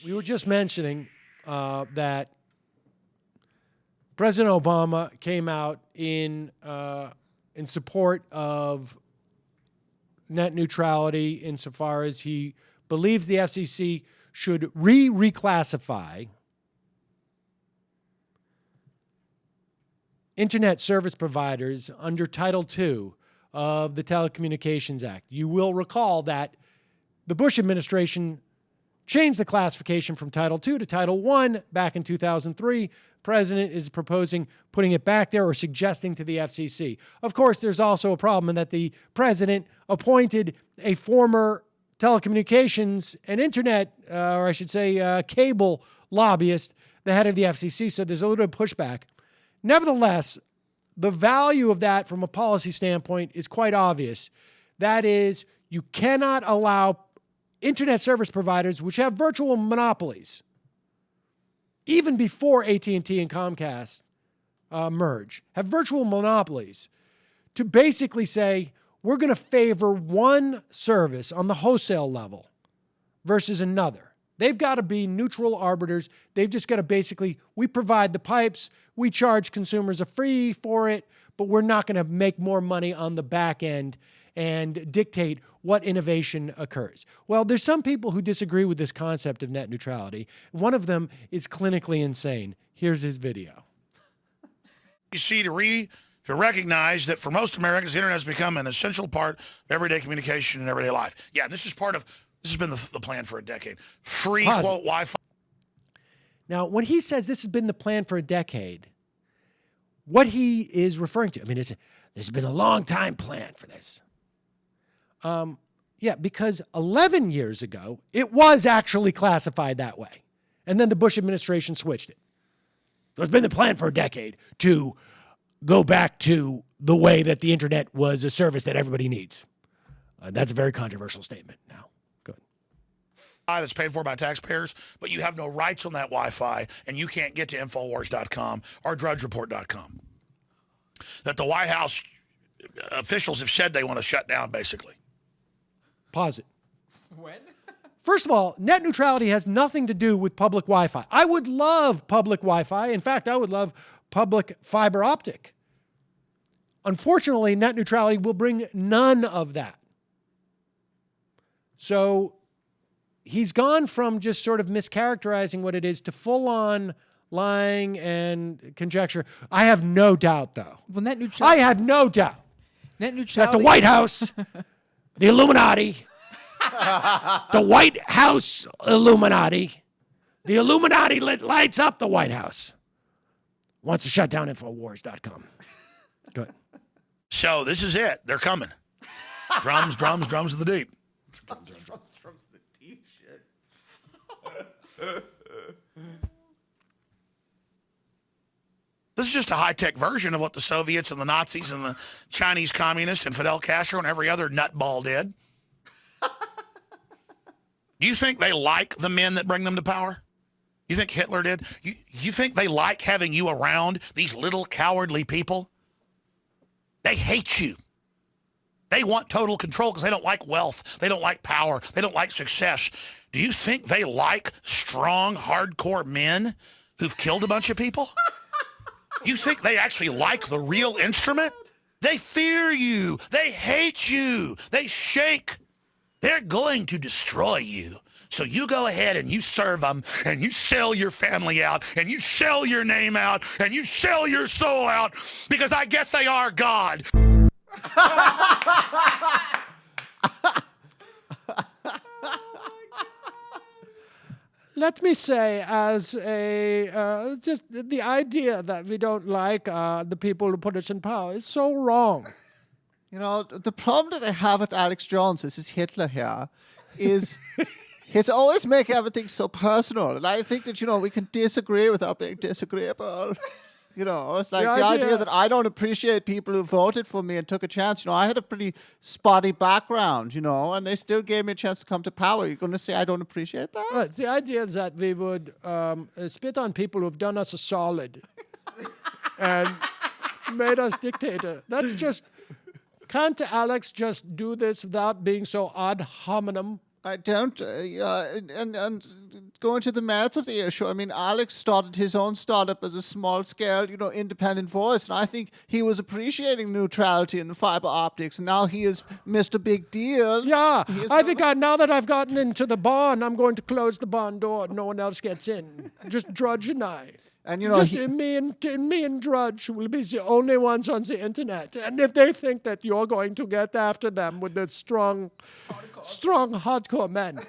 We were just mentioning that President Obama came out in support of net neutrality insofar as he believes the FCC should reclassify internet service providers under Title II of the Telecommunications Act. You will recall that the Bush administration changed the classification from Title II to Title I back in 2003. President is proposing putting it back there or suggesting to the FCC. Of course, there's also a problem in that the president appointed a former telecommunications and internet, or I should say cable lobbyist, the head of the FCC, so there's a little bit of pushback. Nevertheless, the value of that from a policy standpoint is quite obvious. That is, you cannot allow internet service providers, which have virtual monopolies, even before AT&T and Comcast merge, have virtual monopolies, to basically say, we're going to favor one service on the wholesale level versus another. They've got to be neutral arbiters. They've just got to basically, we provide the pipes, we charge consumers a fee for it, but we're not going to make more money on the back end and dictate what innovation occurs. Well, there's some people who disagree with this concept of net neutrality. One of them is clinically insane. Here's his video. You see, to recognize that for most Americans, the internet has become an essential part of everyday communication and everyday life. Yeah, this has been the plan for a decade. Free, quote, Wi-Fi. Now, when he says this has been the plan for a decade, what he is referring to, there's been a long time plan for this. Yeah, because 11 years ago, it was actually classified that way. And then the Bush administration switched it. So it's been the plan for a decade to go back to the way that the internet was a service that everybody needs. That's a very controversial statement now. Good. That's paid for by taxpayers, but you have no rights on that Wi-Fi, and you can't get to Infowars.com or DrudgeReport.com. That the White House officials have said they want to shut down, basically. Pause it. When? First of all, net neutrality has nothing to do with public Wi-Fi. I would love public Wi-Fi. In fact, I would love public fiber optic. Unfortunately, net neutrality will bring none of that. So he's gone from just sort of mischaracterizing what it is to full-on lying and conjecture. I have no doubt, though. Well, net neutrality. I have no doubt Net neutrality. that the White House, the Illuminati, the White House Illuminati, the Illuminati lights up the White House, wants to shut down Infowars.com. Good. So this is it. They're coming. Drums, drums, drums in the deep. Drums in the deep, shit. This is just a high-tech version of what the Soviets and the Nazis and the Chinese communists and Fidel Castro and every other nutball did. Do you think they like the men that bring them to power? You think Hitler did? You think they like having you around, these little cowardly people? They hate you. They want total control because they don't like wealth. They don't like power. They don't like success. Do you think they like strong, hardcore men who've killed a bunch of people? You think they actually like the real instrument? They fear you. They hate you. They shake. They're going to destroy you. So you go ahead and you serve them, and you sell your family out, and you sell your name out, and you sell your soul out, because I guess they are God. Let me say, as a just the idea that we don't like the people who put us in power is so wrong. You know, the problem that I have with Alex Jones is Hitler here, is he's always making everything so personal. And I think that, we can disagree without being disagreeable. It's like the idea that I don't appreciate people who voted for me and took a chance. I had a pretty spotty background, and they still gave me a chance to come to power. You're going to say I don't appreciate that? Well, the idea that we would spit on people who've done us a solid and made us dictator. That's just, can't Alex just do this without being so ad hominem I don't. And going to the merits of the issue, I mean, Alex started his own startup as a small-scale, independent voice, and I think he was appreciating neutrality in the fiber optics, and now he is Mr. Big Deal. Yeah, I think now that I've gotten into the barn, I'm going to close the barn door. No one else gets in. Just Drudge and I. And Just me and Drudge will be the only ones on the internet. And if they think that you're going to get after them with the strong hardcore men,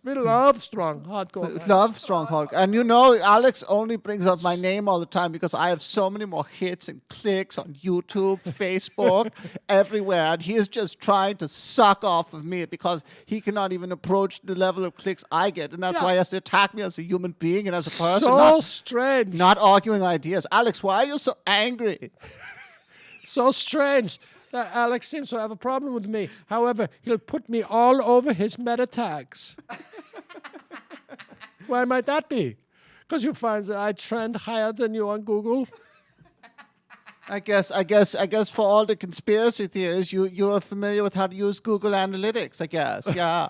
we love strong hardcore men. Love strong Hulk. And Alex only brings up my name all the time because I have so many more hits and clicks on YouTube, Facebook, everywhere. And he is just trying to suck off of me because he cannot even approach the level of clicks I get. And that's why he has to attack me as a human being and as a person. So strange. Not arguing ideas. Alex, why are you so angry? So strange that Alex seems to have a problem with me. However, he'll put me all over his meta tags. Why might that be? Because you find that I trend higher than you on Google? I guess for all the conspiracy theories, you are familiar with how to use Google Analytics, I guess. Yeah.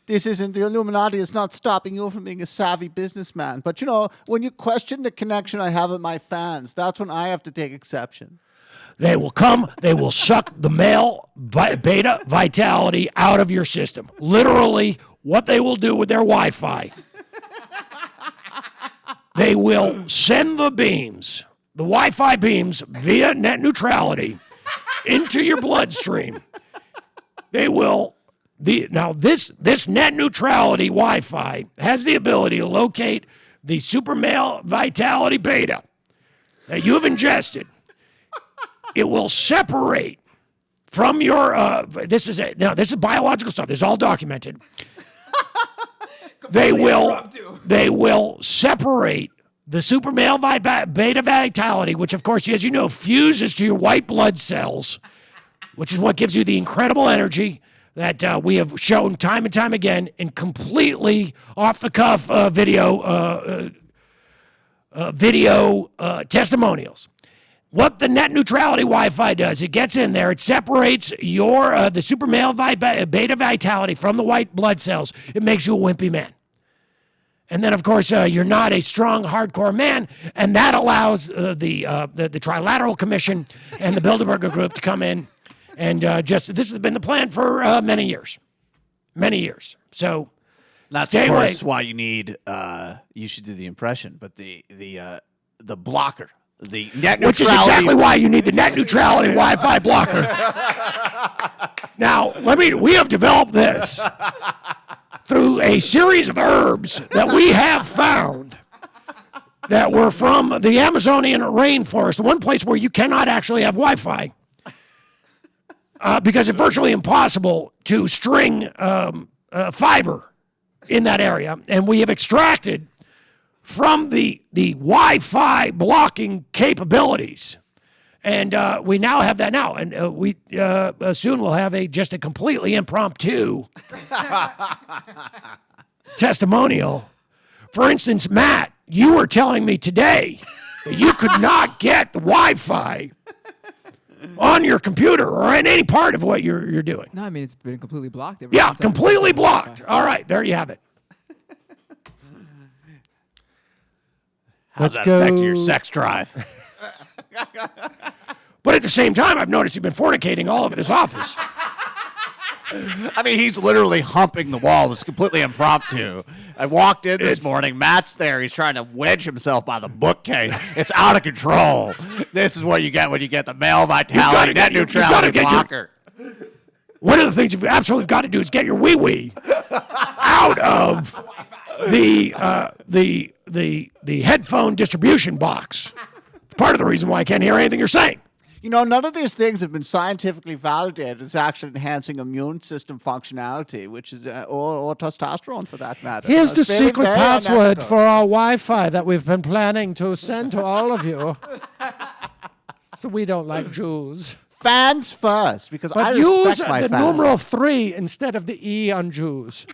This isn't the Illuminati. It's not stopping you from being a savvy businessman. But, when you question the connection I have with my fans, that's when I have to take exception. They will come, they will suck the male beta vitality out of your system. Literally, what they will do with their Wi-Fi. They will send the Wi-Fi beams via net neutrality into your bloodstream. They will, this net neutrality Wi-Fi has the ability to locate the super male vitality beta that you have ingested. It will separate from your, this is biological stuff. This is all documented. They will separate the super male beta vitality, which of course, as you know, fuses to your white blood cells, which is what gives you the incredible energy that we have shown time and time again in completely off-the-cuff video testimonials. What the net neutrality Wi-Fi does, it gets in there, it separates your the super male beta vitality from the white blood cells. It makes you a wimpy man. And then, of course, you're not a strong, hardcore man, and that allows the Trilateral Commission and the Bilderberger Group to come in and this has been the plan for many years. Many years. So that's stay of course away. Why you need, you should do the impression, but the blocker. The net neutrality. Which is exactly why you need the net neutrality Wi-Fi blocker. Now, we have developed this through a series of herbs that we have found that were from the Amazonian rainforest, one place where you cannot actually have Wi-Fi because it's virtually impossible to string fiber in that area. And we have extracted from the Wi-Fi blocking capabilities. And we now have that now. And we soon will have just a completely impromptu testimonial. For instance, Matt, you were telling me today that you could not get the Wi-Fi on your computer or in any part of what you're doing. No, I mean, it's been completely blocked. Yeah, completely blocked. All right, there you have it. How does that affect your sex drive? But at the same time, I've noticed you've been fornicating all over this office. I mean, he's literally humping the wall. It's completely impromptu. I walked in this morning. Matt's there. He's trying to wedge himself by the bookcase. It's out of control. This is what you get when you get the male vitality net neutrality blocker. One of the things you've absolutely got to do is get your wee-wee out of the headphone distribution box. It's part of the reason why I can't hear anything you're saying. None of these things have been scientifically validated as actually enhancing immune system functionality, which is or testosterone for that matter. Here's the It's very, secret very password unethical. for our Wi-Fi that we've been planning to send to all of you. So we don't like Jews. Fans first, because I But use respect my the fans. numeral 3 instead of the E on Jews.